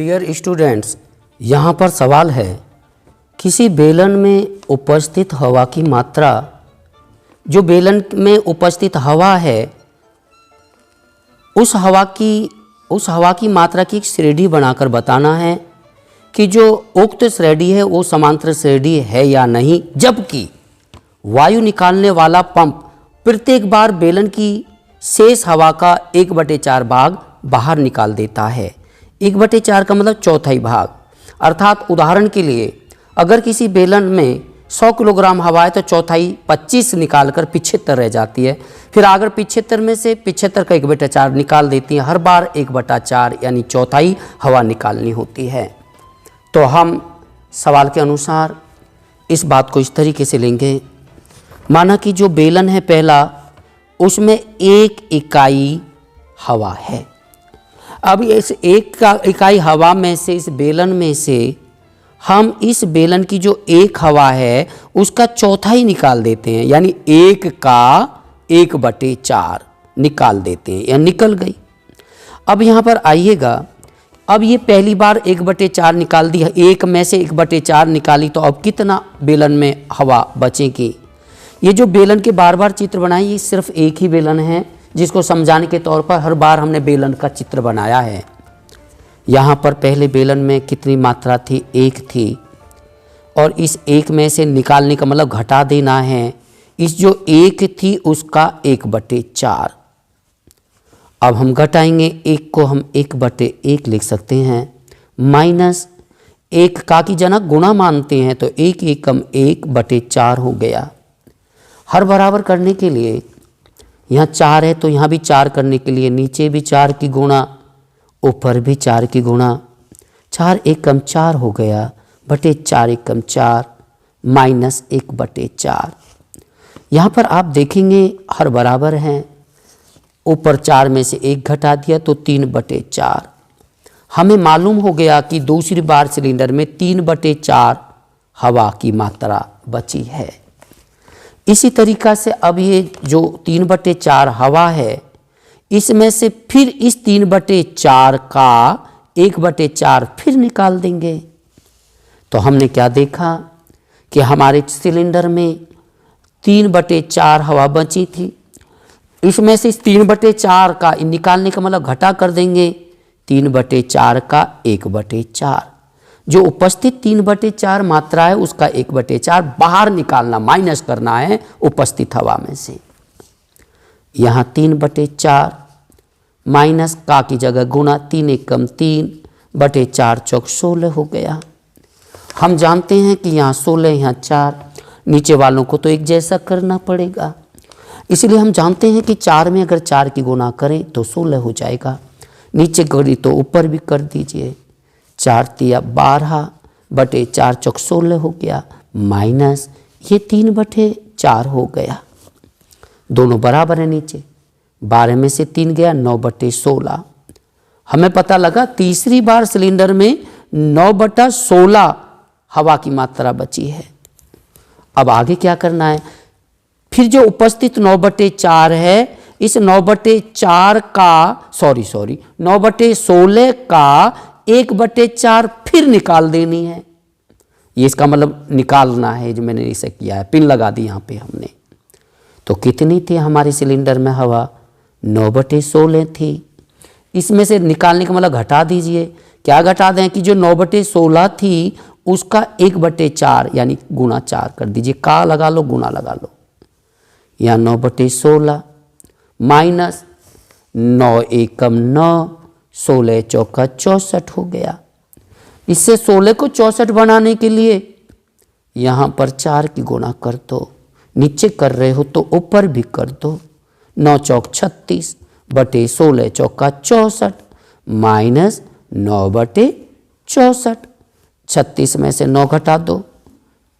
Dear students, यहाँ पर सवाल है, किसी बेलन में उपस्थित हवा की मात्रा, जो बेलन में उपस्थित हवा है उस हवा की मात्रा की एक श्रेणी बनाकर बताना है कि जो उक्त श्रेणी है वो समांतर श्रेणी है या नहीं, जबकि वायु निकालने वाला पंप प्रत्येक बार बेलन की शेष हवा का 1/4 भाग बाहर निकाल देता है। 1/4 का मतलब चौथाई भाग। अर्थात उदाहरण के लिए अगर किसी बेलन में 100 किलोग्राम हवा है तो चौथाई 25 निकालकर 75 रह जाती है। फिर अगर 75 में से 75 का 1/4 निकाल देती है। हर बार 1/4 यानी चौथाई हवा निकालनी होती है। तो हम सवाल के अनुसार इस बात को इस तरीके से लेंगे, माना कि जो बेलन है पहला, उसमें 1 इकाई हवा है। अब इस 1 इकाई हवा में से, इस बेलन में से हम इस बेलन की जो 1 हवा है उसका चौथाई निकाल देते हैं, यानी 1 का 1/4 निकाल देते हैं, या निकल गई। अब यहाँ पर आइएगा, अब ये पहली बार 1/4 निकाल दी है, 1 में से 1/4 निकाली, तो अब कितना बेलन में हवा बचेगी। ये जो बेलन के बार बार चित्र बनाए, ये सिर्फ एक ही बेलन है जिसको समझाने के तौर पर हर बार हमने बेलन का चित्र बनाया है। यहाँ पर पहले बेलन में कितनी मात्रा थी, 1 थी, और इस 1 में से निकालने का मतलब घटा देना है। इस जो 1 थी उसका 1/4। अब हम घटाएंगे, 1 को हम 1/1 लिख सकते हैं, माइनस 1 का की जगह गुणा मानते हैं तो 1 एकम 1/4 हो गया। हर बराबर करने के लिए यहाँ 4 है तो यहाँ भी 4 करने के लिए नीचे भी 4 की गुणा, ऊपर भी 4 की गुणा, 4 एकम 4 हो गया, बटे 4 एकम 4 माइनस 1/4। यहाँ पर आप देखेंगे हर बराबर हैं, ऊपर 4 में से 1 घटा दिया तो 3/4। हमें मालूम हो गया कि दूसरी बार सिलेंडर में 3/4 हवा की मात्रा बची है। इसी तरीक़ा से अब ये जो 3/4 हवा है, इसमें से फिर इस 3/4 का 1/4 फिर निकाल देंगे। तो हमने क्या देखा कि हमारे सिलेंडर में 3/4 हवा बची थी। इसमें से इस 3/4 का निकालने का मतलब घटा कर देंगे, 3/4 का 1/4। जो उपस्थित 3/4 मात्रा है उसका 1/4 बाहर निकालना, माइनस करना है उपस्थित हवा में से। यहाँ 3/4 माइनस का की जगह गुणा, 3 एकम 3 बटे 4 चौक 16 हो गया। हम जानते हैं कि यहाँ 16, यहाँ 4, नीचे वालों को तो एक जैसा करना पड़ेगा, इसलिए हम जानते हैं कि 4 में अगर 4 की गुणा करें तो 16 हो जाएगा। नीचे करी तो ऊपर भी कर दीजिए, 4 तिया 12 बटे 4 चौक 16 हो गया, माइनस ये 3/4 हो गया। दोनों बराबर है, नीचे 12 में से 3 गया, 9/16। हमें पता लगा तीसरी बार सिलेंडर में 9/16 हवा की मात्रा बची है। अब आगे क्या करना है, फिर जो उपस्थित 9/4 है, इस 9/4 का 9/16 का 1/4 फिर निकाल देनी है। ये इसका मतलब निकालना है, जो मैंने इसे किया है, पिन लगा दी यहाँ पे हमने। तो कितनी थी हमारी सिलेंडर में हवा, 9/16 थी। इसमें से निकालने का मतलब घटा दीजिए। क्या घटा दें कि जो 9/16 थी उसका 1/4 यानी गुणा 4 कर दीजिए, का लगा लो गुणा लगा लो। यहाँ 9/16 माइनस 9 एकम 9, 16 चौका 64 हो गया। इससे 16 को 64 बनाने के लिए यहाँ पर 4 की गुणा कर दो, नीचे कर रहे हो तो ऊपर भी कर दो। 9 चौक 36 बटे 16 चौका 64 माइनस 9/64। 36 में से 9 घटा दो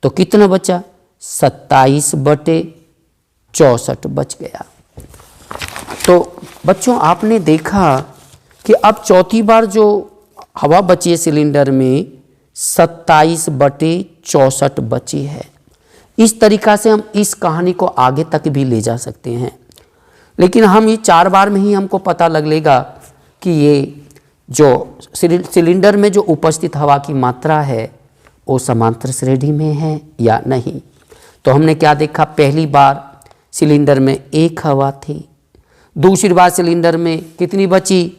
तो कितना बचा, 27/64 बच गया। तो बच्चों आपने देखा कि अब चौथी बार जो हवा बची है सिलेंडर में 27/64 बची है। इस तरीक़ा से हम इस कहानी को आगे तक भी ले जा सकते हैं, लेकिन हम ये 4 बार में ही हमको पता लगेगा कि ये जो सिलेंडर में जो उपस्थित हवा की मात्रा है वो समांतर श्रेणी में है या नहीं। तो हमने क्या देखा, पहली बार सिलेंडर में 1 हवा थी, दूसरी बार सिलेंडर में कितनी बची,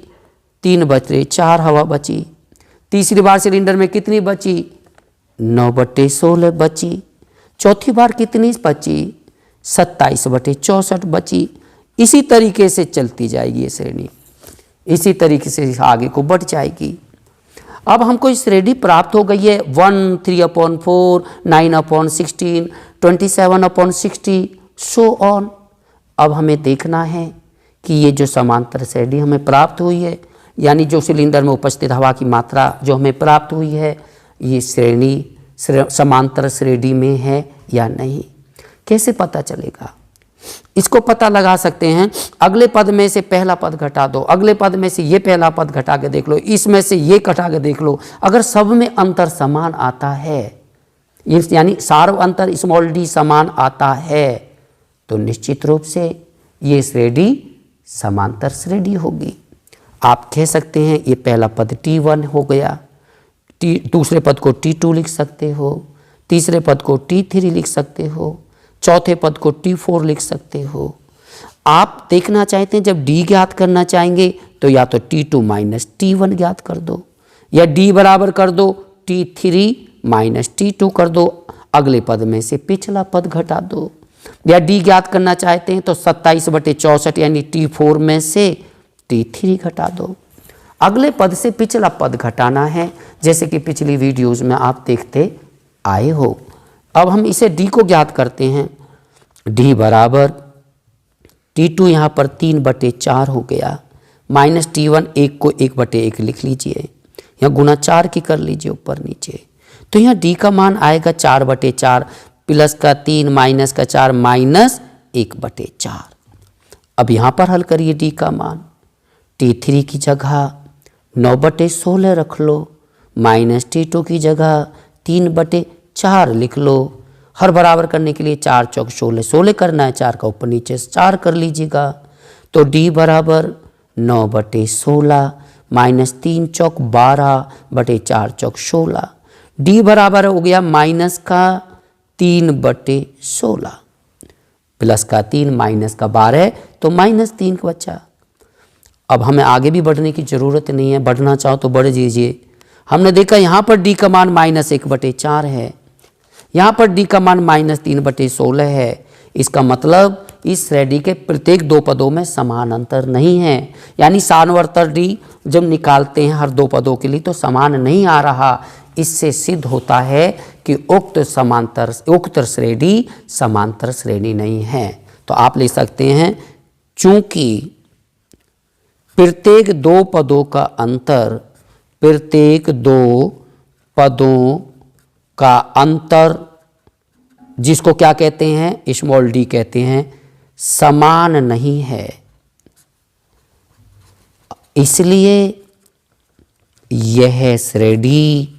3 बचे, 4 हवा बची। तीसरी बार सिलेंडर में कितनी बची, 9/16 बची। चौथी बार कितनी बची, 27/64 बची। इसी तरीके से चलती जाएगी ये श्रेणी, इसी तरीके से आगे को बढ़ जाएगी। अब हमको इस श्रेणी प्राप्त हो गई है 1, 3/4, 9/16, 27/60 सो ऑन। अब हमें देखना है कि ये जो समांतर श्रेणी हमें प्राप्त हुई है, यानी जो सिलेंडर में उपस्थित हवा की मात्रा जो हमें प्राप्त हुई है, ये श्रेणी समांतर श्रेणी में है या नहीं। कैसे पता चलेगा, इसको पता लगा सकते हैं। अगले पद में से पहला पद घटा दो, अगले पद में से ये पहला पद घटा के देख लो, इसमें से ये घटा के देख लो। अगर सब में अंतर समान आता है, यानी सार्व अंतर d समान आता है, तो निश्चित रूप से ये श्रेणी समांतर श्रेणी होगी। आप कह सकते हैं ये पहला पद T1 हो गया, दूसरे पद को T2 लिख सकते हो, तीसरे पद को T3 लिख सकते हो, चौथे पद को T4 लिख सकते हो। आप देखना चाहते हैं जब D ज्ञात करना चाहेंगे तो या तो T2 माइनस T1 ज्ञात कर दो, या D बराबर कर दो T3 माइनस T2 कर दो, अगले पद में से पिछला पद घटा दो। या D ज्ञात करना चाहते हैं तो 27/64 यानी T4 में से T3 घटा दो। अगले पद से पिछला पद घटाना है, जैसे कि पिछली वीडियोज़ में आप देखते आए हो। अब हम इसे D को ज्ञात करते हैं। D बराबर T2 यहाँ पर 3/4 हो गया, माइनस T1 1 को 1/1 लिख लीजिए, यहाँ गुना 4 की कर लीजिए ऊपर नीचे। तो यहाँ D का मान आएगा 4/4 प्लस का 3 माइनस का 4 माइनस 1/4। अब यहाँ पर हल करिए D का मान। T3 की जगह 9/16 रख लो, माइनस T2 की जगह 3/4 लिख लो। हर बराबर करने के लिए 4 चौक 16, 16 करना है, 4 का ऊपर नीचे 4 कर लीजिएगा। तो D बराबर 9/16 माइनस 3 चौक 12/4 चौक 16। D बराबर हो गया माइनस का 3/16 प्लस का 3 माइनस का 12, तो माइनस 3 का बचा। अब हमें आगे भी बढ़ने की ज़रूरत नहीं है, बढ़ना चाहो तो बढ़ दीजिए। हमने देखा यहाँ पर D का मान माइनस 1/4 है, यहाँ पर D का मान माइनस 3/16 है। इसका मतलब इस श्रेणी के प्रत्येक 2 पदों में समान अंतर नहीं है, यानी सान्वर्तर D जब निकालते हैं हर 2 पदों के लिए तो समान नहीं आ रहा। इससे सिद्ध होता है कि उक्त श्रेणी समांतर श्रेणी नहीं है। तो आप ले सकते हैं, चूंकि प्रत्येक 2 पदों का अंतर, प्रत्येक 2 पदों का अंतर जिसको क्या कहते हैं, d कहते हैं, समान नहीं है, इसलिए यह श्रेणी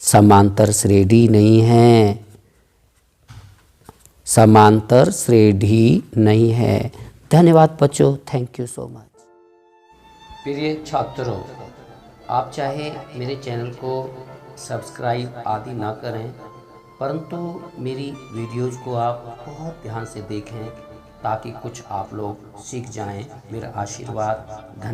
समांतर श्रेणी नहीं है, समांतर श्रेणी नहीं है। धन्यवाद बच्चों, थैंक यू सो मच। प्रिय छात्रों, आप चाहे मेरे चैनल को सब्सक्राइब आदि ना करें, परंतु मेरी वीडियोज़ को आप बहुत ध्यान से देखें ताकि कुछ आप लोग सीख जाएं। मेरा आशीर्वाद। धन्यवाद।